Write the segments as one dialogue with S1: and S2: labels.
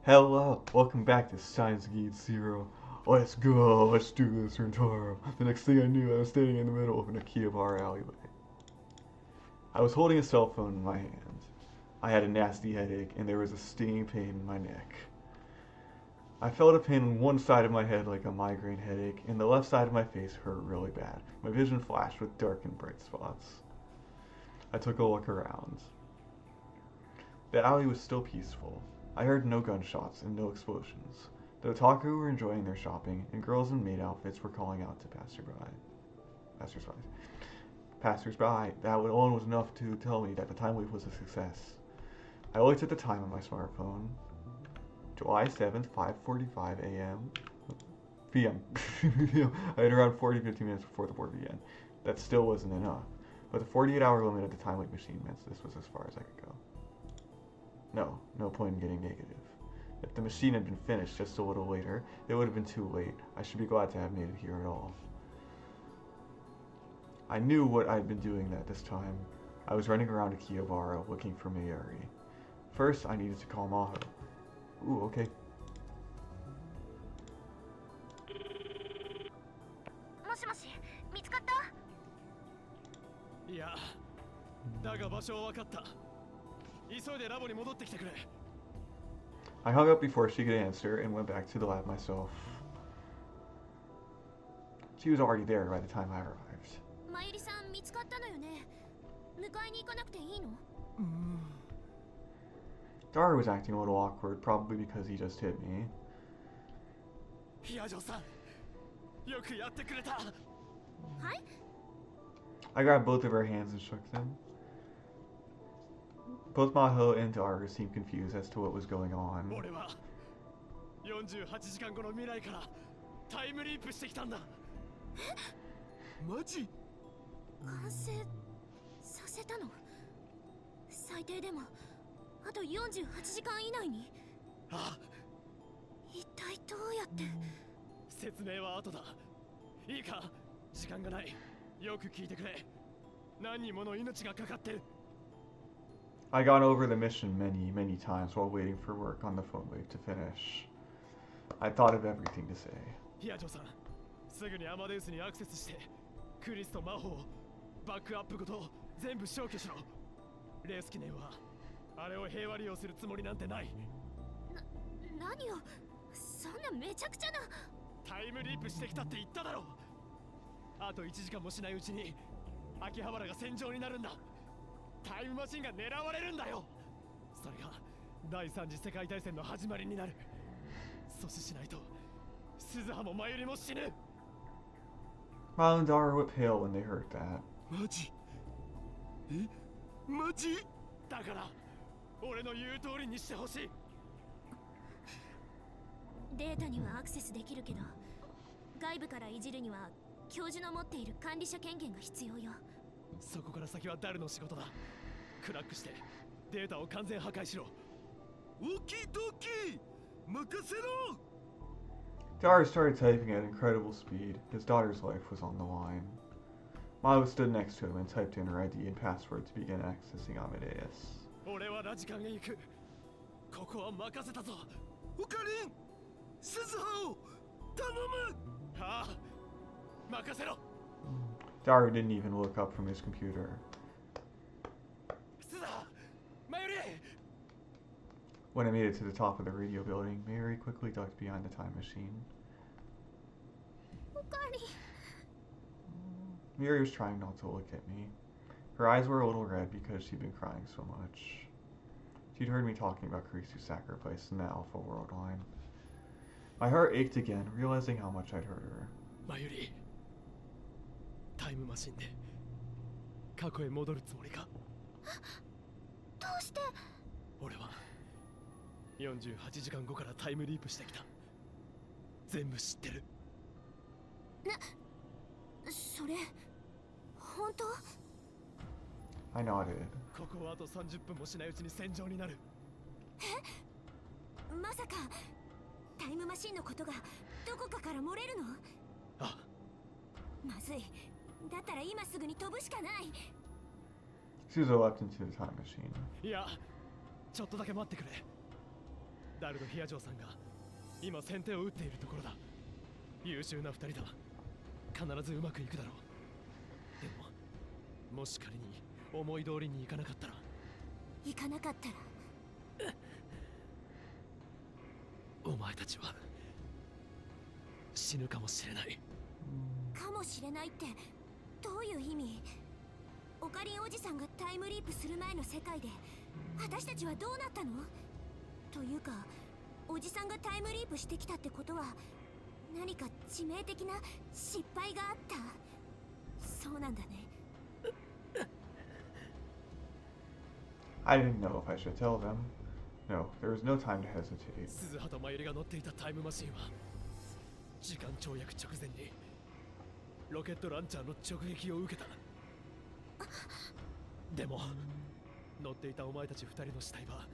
S1: Hello, welcome back to Steins Guide Zero. Let's go, let's do this, Rintarou. The next thing I knew, I was standing in the middle of an Akihabara alleyway. I was holding a cell phone in my hand. I had a nasty headache, and there was a stinging pain in my neck. I felt a pain on one side of my head like a migraine headache, and the left side of my face hurt really bad. My vision flashed with dark and bright spots. I took a look around. The alley was still peaceful. I heard no gunshots and no explosions. The otaku were enjoying their shopping, and girls in maid outfits were calling out to passersby. That alone was enough to tell me that the time leap was a success. I looked at the time on my smartphone. July 7th, 5:45 a.m. p.m. I had around 40-50 minutes before the board began. That still wasn't enough, but the 48-hour limit of the time leap machine meant this was as far as I could go. No point in getting negative. If the machine had been finished just a little later, it would have been too late. I should be glad to have made it here at all. I knew what I'd been doing at this time. I was running around Akihabara looking for Mayuri. First, I needed to call Maho. Ooh, okay.
S2: もしもし、見つかった？
S3: いや、だが場所は分かった。急いでラボに戻ってきてくれ。
S1: I hung up before she could answer and went back to the lab myself. She was already there by the time I arrived.
S2: マユリさん見つかったのよね。迎えに行かなくていいの
S1: Dara was acting a little awkward, probably because he just hit me.
S3: ヒヤジョさん、よくやってくれた。
S2: はい
S1: I grabbed both of her hands and shook them. Both Maho and Dara seemed confused as to what was going on.
S3: 俺は48時間後の未来からタイムリープしてきたんだ。マジ？
S2: 完成させたの？最低でもあと48時間以内に？
S3: ああ、
S2: 一体どうやって？
S3: 説明は後だ。いいか、時間がない。よく聞いてくれ。何人もの命がかかってる。
S1: I got over the mission many times while waiting for work on the phone wave to finish. I thought of everything to say.
S3: ヒヤジョさん、すぐにアマデウスにアクセスして、クリスとマホをバックアップごと全部消去しろ。レース記念はあれを平和利用するつもりなんてない。
S2: 何を？そんなめちゃくちゃな。
S3: タイムリープしてきたって言っただろう。あと1時間もしないうちに秋葉原が戦場になるんだ。タイムマシンが狙われるんだよ。それが第三次世界大戦の始まりになる。阻止しないと鈴葉もマユリも死ぬ。
S1: Milo and Dara went pale when they heard that.
S3: マジ？え？マジ？だから俺の言う通りにしてほしい。
S2: データにはアクセスできるけど、外部からいじるには教授の持っている管理者権限が必要よ。
S3: そこから先はダルの仕事だ。クラックしてデータを完全破壊しろ。オキドキ！任せろ！
S1: Dara started typing at incredible speed. His daughter's life was on the line. Milo stood next to him and typed in her ID and password to begin accessing Amadeus.
S3: 俺はラジカンへ行く。ここは任せたぞ。オカリン！鈴葉を頼む！はあ、任せろ！
S1: Dara didn't even look up from his computer.
S3: 鈴葉！マユリ！
S1: When I made it to the top of the radio building, Mary quickly ducked behind the time machine.
S2: おかわり。
S1: Mary was trying not to look at me. Her eyes were a little red because she'd been crying so much. She'd heard me talking about Kurisu's sacrifice in the Alpha World line. My heart ached again, realizing how much I'd hurt her.
S3: マユリ、タイムマシンで過去へ戻るつもりか？
S2: どうして？
S3: 俺は48時間後からタイムリープしてきた。全部知ってる。
S2: それ本当？
S1: I nodded.
S3: ここはあと30分もしないうちに戦場になる。
S2: まさかタイムマシンのことがどこかから漏れるの？
S3: あ、
S2: まずい。だったら今すぐに飛ぶしかない。
S1: Suzo leapt into the time machine.
S3: いや、ちょっとだけ待ってくれ。ダルド・ヒアジョーさんが今先手を打っているところだ。優秀な二人だ。必ずうまくいくだろう。でももし仮に思い通りにいかなかったら。
S2: 行かなかったら
S3: お前たちは死ぬかもしれない。
S2: かもしれないってどういう意味？オカリンおじさんがタイムリープする前の世界で私たちはどうなったの？というかおじさんがタイムリープしてきたってことは何か致命的な失敗があった。そうなんだね。
S1: I didn't know if I should tell them. No, there was no time to hesitate.
S3: 鈴葉と真由里が乗っていたタイムマシンは時間跳躍直前にロケットランチャーの直撃を受けた。でも乗っていたお前たち二人の死体は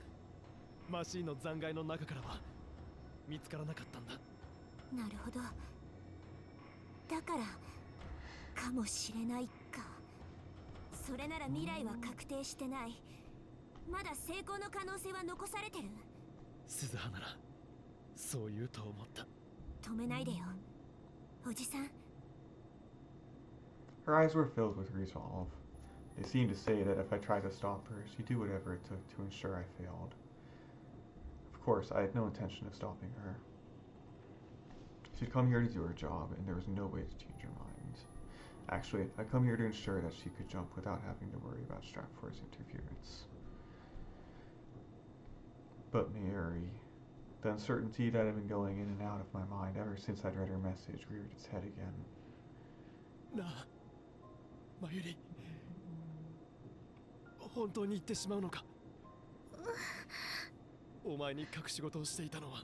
S3: マシンの残骸の中からは見つからなかったんだ。
S2: なるほど。だからかもしれないか。それなら未来は確定してない。まだ成功の可能性は残されてる。
S3: 鈴葉ならそう言うと思った。
S2: 止めないでよおじさん。
S1: Her eyes were filled with resolve. They seemed to say that if I tried to stop her, she'd do whatever it took to ensure I failed. Of course, I had no intention of stopping her. She'd come here to do her job, and there was no way to change her mind. Actually, I'd come here to ensure that she could jump without having to worry about Stratfor's interference. But Mary, the uncertainty that had been going in and out of my mind ever since I'd read her message reared its head again.
S3: なあ、真由里、本当に言ってしまうのか？お前に隠し事をしていたのは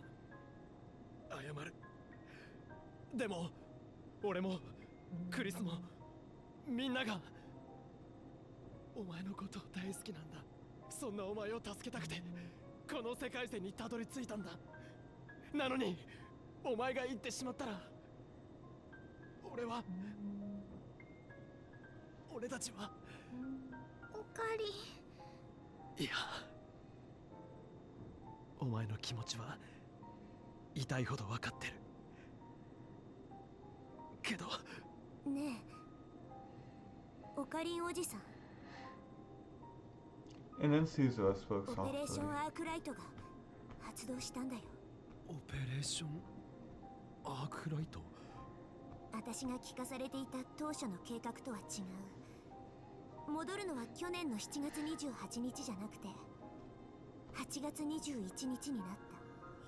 S3: 謝る。でも俺もクリスもみんながお前のことを大好きなんだ。そんなお前を助けたくてこの世界線にたどり着いたんだ。なのにお前が言ってしまったら俺たちは。
S2: おかり。
S3: いや、お前の気持ちは痛いほど分かってるけど。
S2: ねえオカリンおじさん。
S1: And then Suzuha spoke
S2: オペレーショ
S1: softly.
S2: ンアークライトが発動したんだよ。
S3: オペレーションアークライト。
S2: 私が聞かされていた当初の計画とは違う。戻るのは去年の7月28日じゃなくて8月21日になっ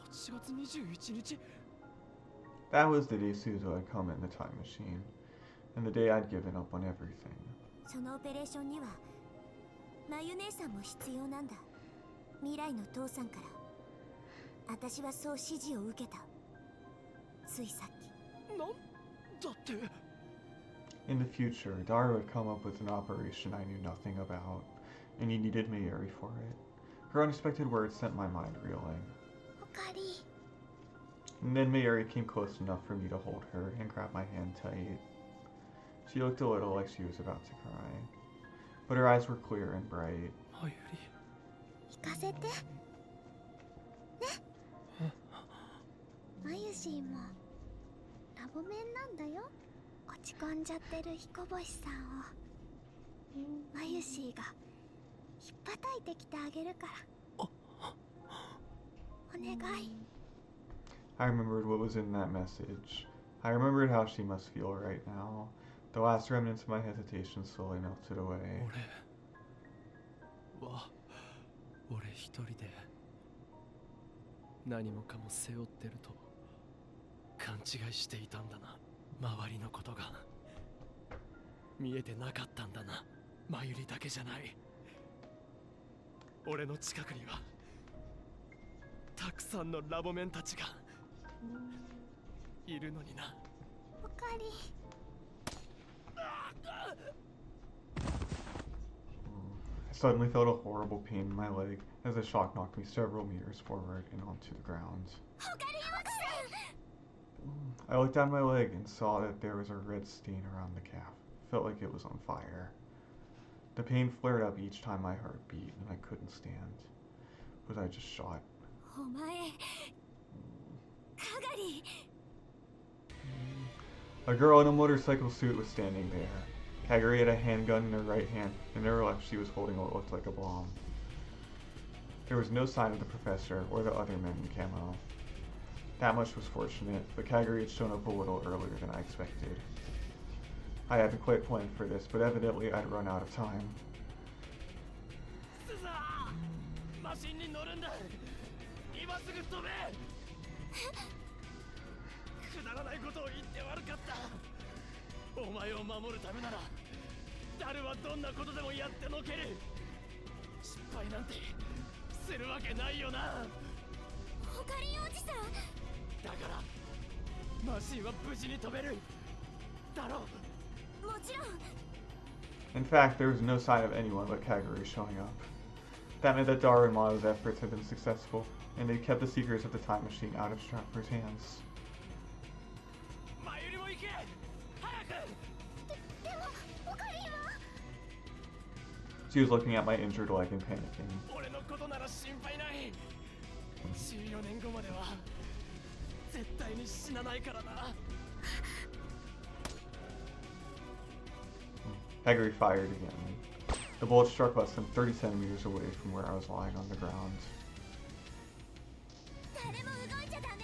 S2: た。
S3: 8月21日。
S1: That was the day Suzuha had come in the time machine, and the day I'd given up on everything.
S2: そのオペレーションにはマユ姉さんも必要なんだ。未来の父さんから私はそう指示を受けた。ついさっき。
S3: なんだって。
S1: In the future, Daru had come up with an operation I knew nothing about, and he needed Mayuri for it. Her unexpected words sent my mind reeling.
S2: おかり。
S1: And then Mayuri came close enough for me to hold her and grab my hand tight. She looked a little like she was about to cry, but her eyes were clear and bright.
S3: 真由
S2: 行かせてね。マユシーもラボメンなんだよ。落ち込んじゃってる彦星さんをマユシーが引っ叩いてきてあげるから。お願い。
S1: I remembered what was in that message. I remembered how she must feel right now. The last remnants of my hesitation slowly melted away.
S3: 俺一人で何もかも背負ってると勘違いしていたんだな。周りのことが見えてなかったんだな。真由里だけじゃない。俺の近くにはたくさんのラボメンたちがいるのにな。
S2: おかり。
S1: I suddenly felt a horrible pain in my leg as the shock knocked me several meters forward and onto the ground.
S2: おかりおじさん。
S1: I looked down my leg and saw that there was a red stain around the calf. It felt like it was on fire. The pain flared up each time my heart beat and I couldn't stand. Was I just shot?
S2: お前かがり
S1: A girl in a motorcycle suit was standing there. Kagari had a handgun in her right hand, and in her left she was holding what looked like a bomb. There was no sign of the professor or the other men in camo. That much was fortunate, but Kagari had shown up a little earlier than I expected. I hadn't quite planned for this, but evidently I'd run out of time.
S3: スザーマシンに乗るんだ今すぐ飛べくだらないことを言って悪かったお前を守るためなら誰はどんなことでもやってのける失敗なんてするわけないよな
S2: オカリンおじさん
S3: だからマシンは無事に飛べるだろう
S2: もちろん
S1: In fact, there was no sign of anyone but Kagari showing up. That meant that Dara and Mao's efforts had been successful, and they'd kept the secrets of the time machine out of Stratford's hands.
S3: 前よりも行け早く
S2: でもオカリンは
S1: She was looking at my injured leg and panicking.
S3: 俺のことなら心配ない14年後までは絶対に死なないからな
S1: Kagari fired again. The bullet struck less than 30 centimeters away from where I was lying on the ground.
S2: 誰も動いちゃダメ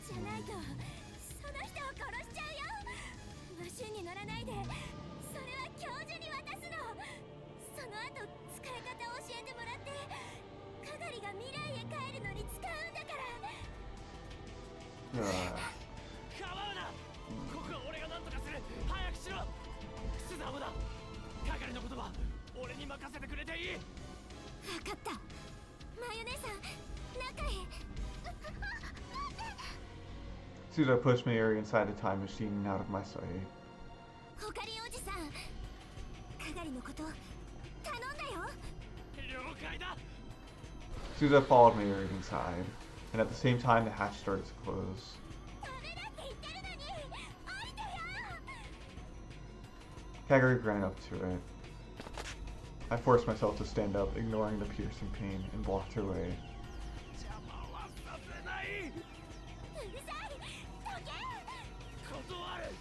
S2: じゃないとその人を殺しちゃうよマシンに乗らないでそれは教授に渡すのその後使い方を教えてもらってかがりが未来へ帰るのに使うんだから
S3: かばうなここは俺が何とかする早くしろスザーもだ係のことは俺に任せてくれていい
S2: 分かったマヨネさん中へ
S1: Suza pushed Mayuri inside the time machine and out of my sight.
S2: オカリンおじさんかがりのこと頼んだよ
S3: 了解だ
S1: Suza followed Mayuri inside, and at the same time the hatch started to close.
S2: ダメだって言ってるのに降りてよ
S1: Kagari ran up to it. I forced myself to stand up, ignoring the piercing pain, and blocked her way.
S3: 邪魔はさせないう
S2: るさいどけ
S3: 断る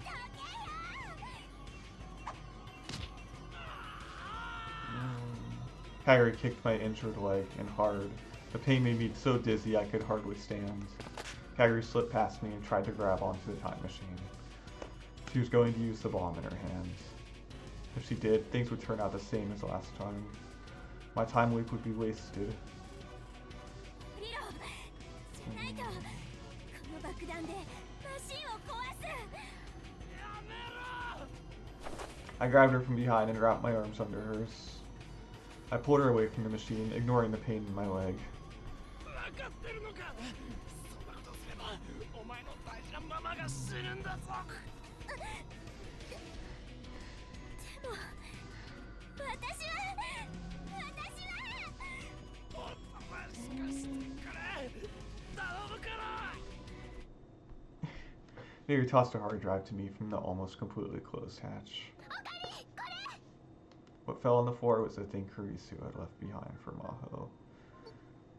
S2: どけよ
S1: Kagari kicked my injured leg, and hard. The pain made me so dizzy I could hardly stand. Kagari slipped past me and tried to grab onto the time machine. She was going to use the bomb in her hands. If she did, things would turn out the same as last time. My time leap would be wasted.
S2: リロじゃないとこの爆弾でマシンを壊す
S3: やめろ
S1: I grabbed her from behind and wrapped my arms under hers. I pulled her away from the machine, ignoring the pain in my leg.
S3: 分かってるのかそんなことすればお前の大事なママが死ぬんだぞ
S2: でも私は
S3: おとなしくしてくれ頼むから
S1: Mayuri tossed a hard drive to me from the almost completely closed hatch.
S2: オカリこれ
S1: What fell on the floor was the thing Kurisu had left behind for Maho.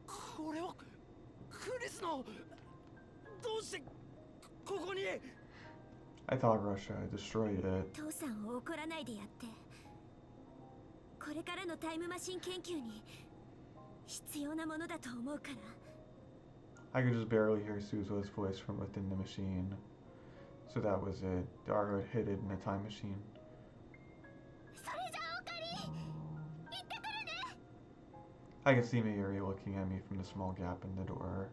S3: これをクリスのどうしてここに
S1: I thought Russia had destroyed it.
S2: 父さんを怒らないでやってこれからのタイムマシン研究に必要なものだと思うから
S1: I could just barely hear Suzu's voice from within the machine. So that was it. Daru had hid it in a time machine.
S2: それじゃあオカリ行ってくるね
S1: I could see Mayuri looking at me from the small gap in the door.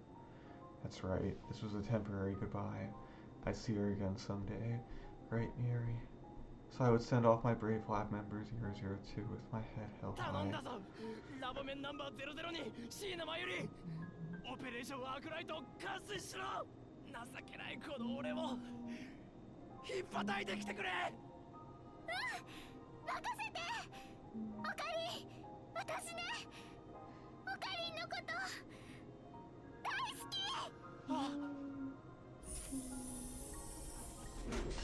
S1: That's right, this was a temporary goodbye. I'd see her again someday. Right, Mayuri? So I would send off my brave lab member 002 with my head held
S3: 頼
S1: high.
S3: んだぞラボ面ナンバー00に椎名真由里オペレーションアークライトを完遂しろ情けないこの俺を引っ叩いてきてくれ
S2: 任せてオカリ私ねオカリンのこと大好き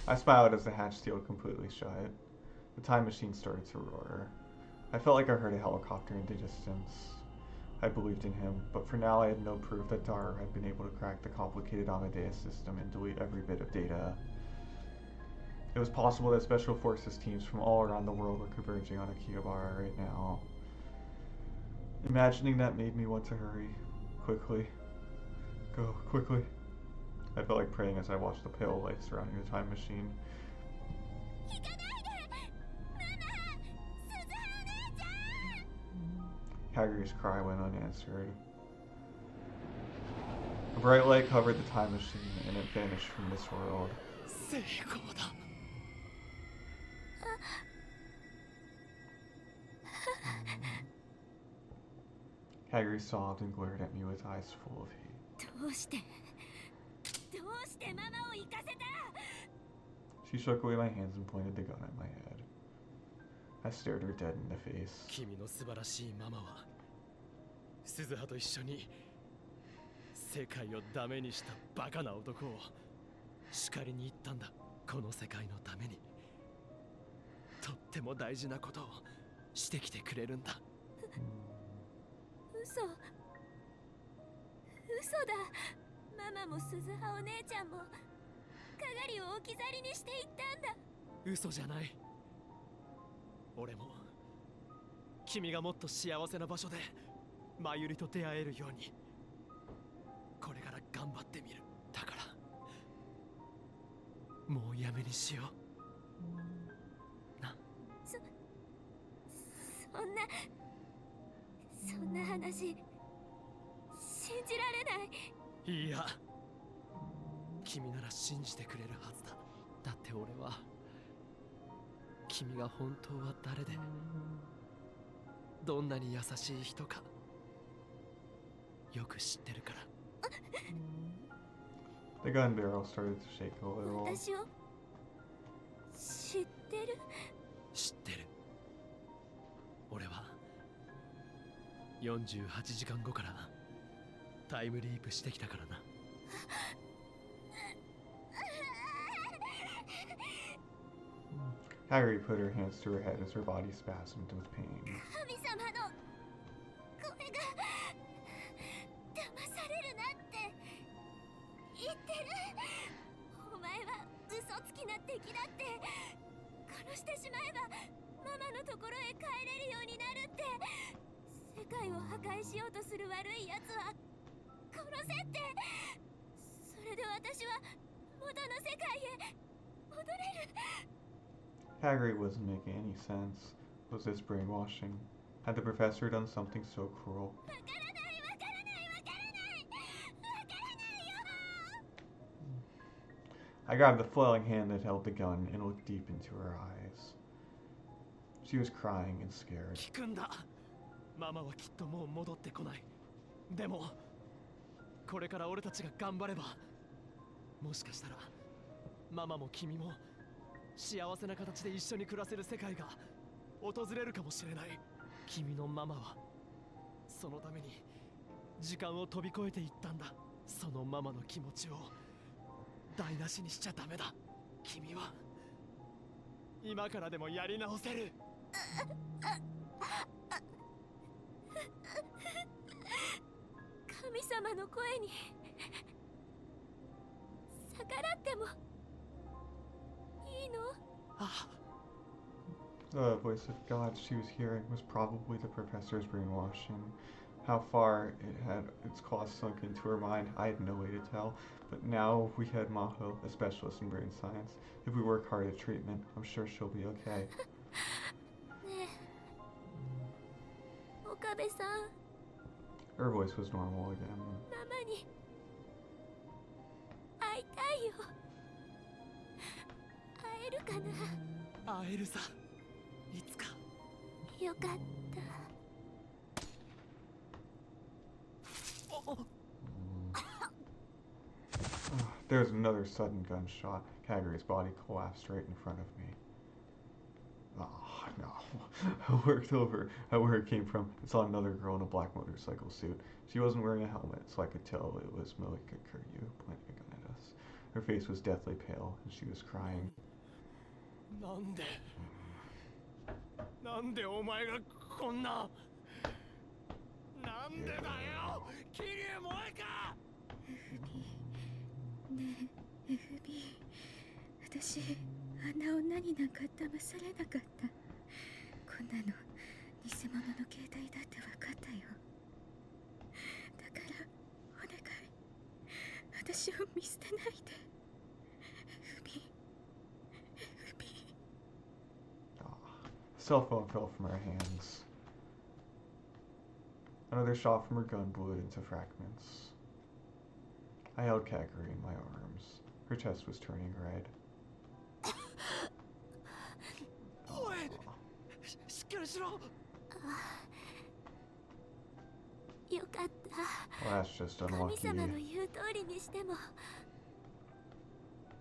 S1: I smiled as the hatch sealed completely shut. The time machine started to roar. I felt like I heard a helicopter in the distance. I believed in him, but for now I had no proof that Daru had been able to crack the complicated Amadeus system and delete every bit of data. It was possible that Special Forces teams from all around the world were converging on Akihabara right now. Imagining that made me want to hurry. Quickly. Go, quickly. I felt like praying as I watched the pale light surrounding the time machine. Kaguri's cry went unanswered. A bright light covered the time machine and it vanished from this world. Kaguri sobbed and glared at me with eyes full of hate. She shook away my hands and pointed the gun at my head. I stared her dead in the face.
S3: 君の素晴らしいママは鈴葉と一緒に世界をダメにしたバカな男を叱りに行ったんだ。この世界のためにとっても大事なことをしてきてくれるんだ。
S2: 嘘だ。ママも鈴葉お姉ちゃんもかがりを置き去りにしていったんだ。
S3: 嘘じゃない。俺も君がもっと幸せな場所でまゆりと出会えるようにこれから頑張ってみる。だからもうやめにしような。
S2: そんな話信じられない。
S3: いや、君なら信じてくれるはずだ。だって俺は君が本当は誰でどんなに優しい人かよく知ってるから。
S1: The gun barrel started to shake a little.
S2: 私を知ってる？
S3: 知ってる。俺は48時間後からタイムリープしてきたからな。
S1: Kaguri put her hands to her head as her body spasmed with pain.
S2: 神様の声が騙されるなって言ってる。お前は嘘つきな敵だって。殺してしまえばママのところへ帰れるようになるって。世界を破壊しようとする悪い奴は殺せって。それで私は元の世界へ戻れる。
S1: Kaguri wasn't making any sense. Was this brainwashing? Had the professor done something so cruel? I grabbed the flailing hand that held the gun and looked deep into her eyes. She was crying and scared.
S3: 聞くんだ。ママはきっともう戻ってこない。でもこれから俺たちが頑張ればもしかしたらママも君も幸せな形で一緒に暮らせる世界が訪れるかもしれない。君のママはそのために時間を飛び越えていったんだ。そのママの気持ちを台無しにしちゃダメだ。君は今からでもやり直せる。
S2: 神様の声に逆らってもいいの？The
S1: voice of God she was hearing was probably the professor's brainwashing. How far it had its cost sunk into her mind, I had no way to tell. But now we had Maho, a specialist in brain science. If we work hard at treatment, I'm sure she'll be okay.
S2: ねえ、岡部さん。
S1: Her voice was normal again.
S2: ママに会いたいよ。会えるかな？
S3: 会えるさ。いつか。
S2: よかった。
S1: There was another sudden gunshot. Kaguri's body collapsed right in front of me. Oh, no. I worked over at where it came from and saw another girl in a black motorcycle suit. She wasn't wearing a helmet, so I could tell it was Moika Kuryu pointing a gun at us. Her face was deathly pale, and she was crying.
S3: なんでお前がこんな。なんでだよ桐生萌えか。
S2: ねえ FB、 私あんな女になんか騙されなかった。こんなの偽物の携帯だって分かったよ。だからお願い、私を見捨てないで FB。
S1: Cell phone fell from her hands. Another shot from her gun blew it into fragments. I held Kaguri in my arms. Her chest was turning red.
S3: おい、しっかりしろ。
S2: よかった。
S1: Well, that's just
S2: 神
S1: unlucky.
S2: 様の言う通りにしても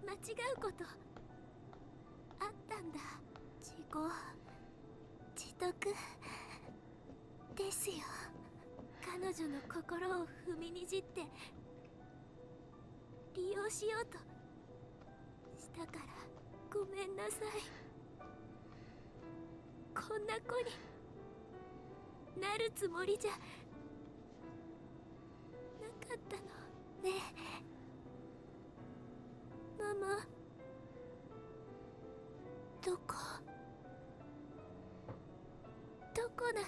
S2: 間違うことあったんだ。自業自得ですよ。彼女の心を踏みにじって利用しようとしたからごめんなさい。こんな子になるつもりじゃなかったのね。ママ、どこなの？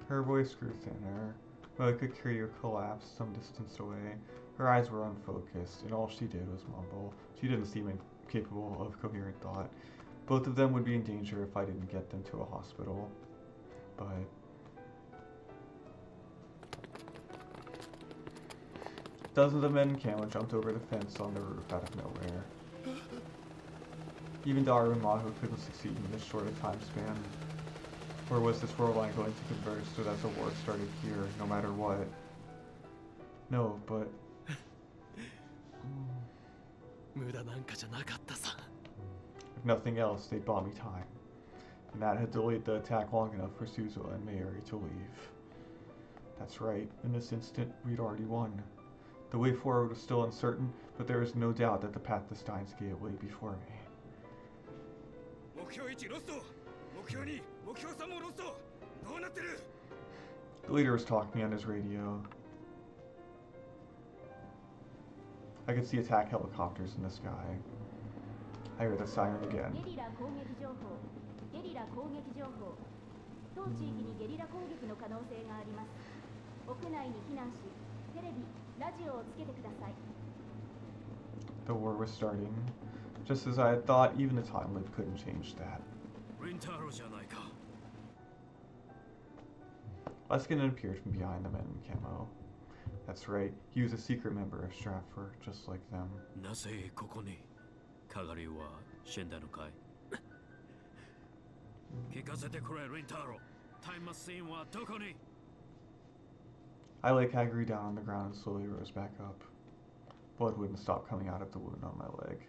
S1: Her voice grew thinner. But I could hear her collapse some distance away. Her eyes were unfocused, and all she did was mumble. She didn't seem capable of coherent thought. Both of them would be in danger if I didn't get them to a hospital. But dozens of men in camo jumped over the fence on the roof out of nowhere. Even Daru and Maho couldn't succeed in this short a time span. Or was this world line going to converge so that the war started here, no matter what? No, but...
S3: 無駄なんかじゃなかったさ。
S1: if nothing else, they'd bought me time. And that had delayed the attack long enough for Suzuha and Mayuri to leave. That's right, in this instant, we'd already won. The way forward was still uncertain, but there was no doubt that the path to Steins Gate lay before me. The leader was talking on his radio. I could see attack helicopters in the sky. I heard the siren again.
S4: ゲリラ攻撃情報。当地域にゲリラ攻撃の可能性があります。屋内に避難し、テレビ、ラジオをつけてください。
S1: The war was starting. Just as I had thought, even the time loop couldn't change that.
S3: Rintarou じゃないか。
S1: Luskin appeared from behind the men in camo. That's right, he was a secret member of Stratford, just like them.
S3: なぜここに？かがりは死んだのかい？聞かせてくれ、Rintarou。タイムマシーンはどこに？
S1: I lay Kaguri down on the ground and slowly rose back up. Blood wouldn't stop coming out of the wound on my leg.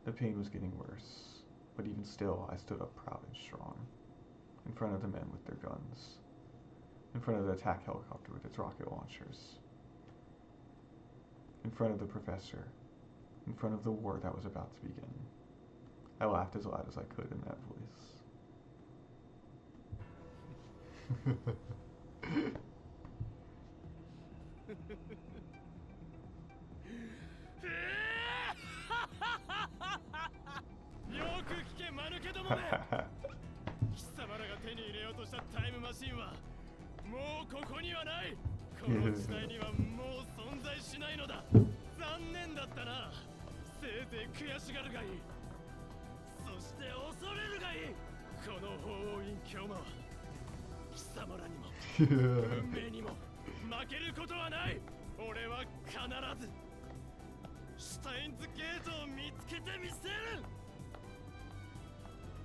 S1: The pain was getting worse, but even still, I stood up proud and strong, in front of the men with their guns, in front of the attack helicopter with its rocket launchers, in front of the professor, in front of the war that was about to begin. I laughed as loud as I could in that voice.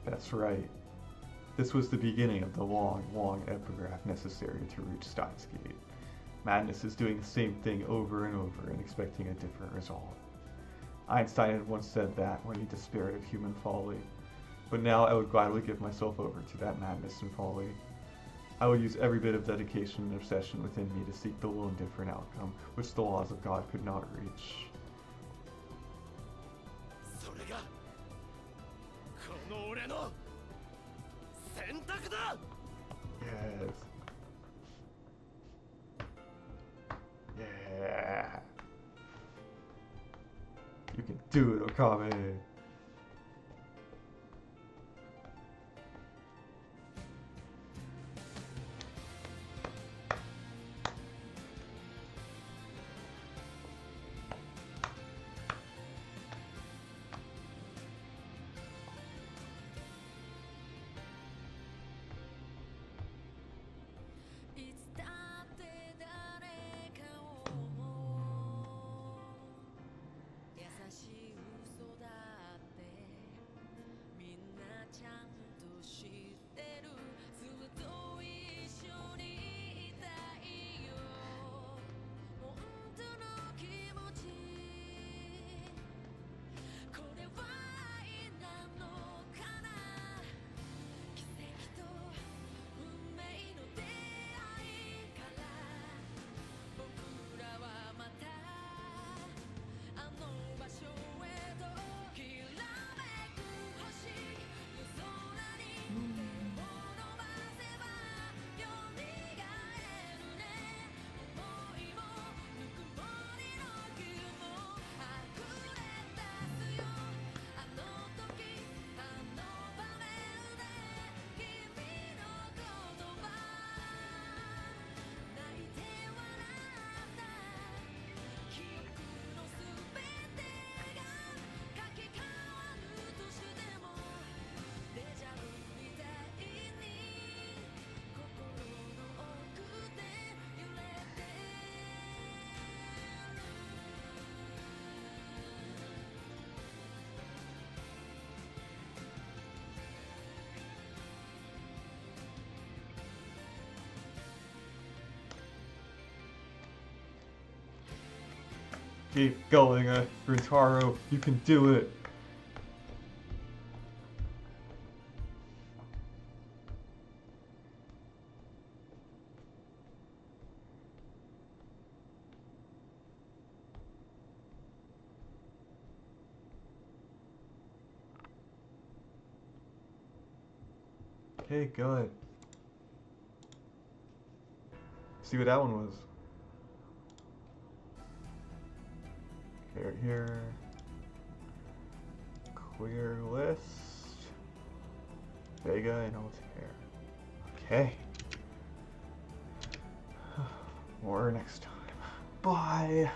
S1: That's right. This was the beginning of the long, long epigraph necessary to reach Steins Gate. Madness is doing the same thing over and over and expecting a different result. Einstein had once said that when he despaired of human folly, but now I would gladly give myself over to that madness and folly. I would use every bit of dedication and obsession within me to seek the will and different outcome, which the laws of God could not reach. Yes. You can do it, Okame. Keep going, Rintarou. You can do it. Okay, good. See what that one was. Okay, right here. Clear list. Vega and Altair. Okay. More next time. Bye.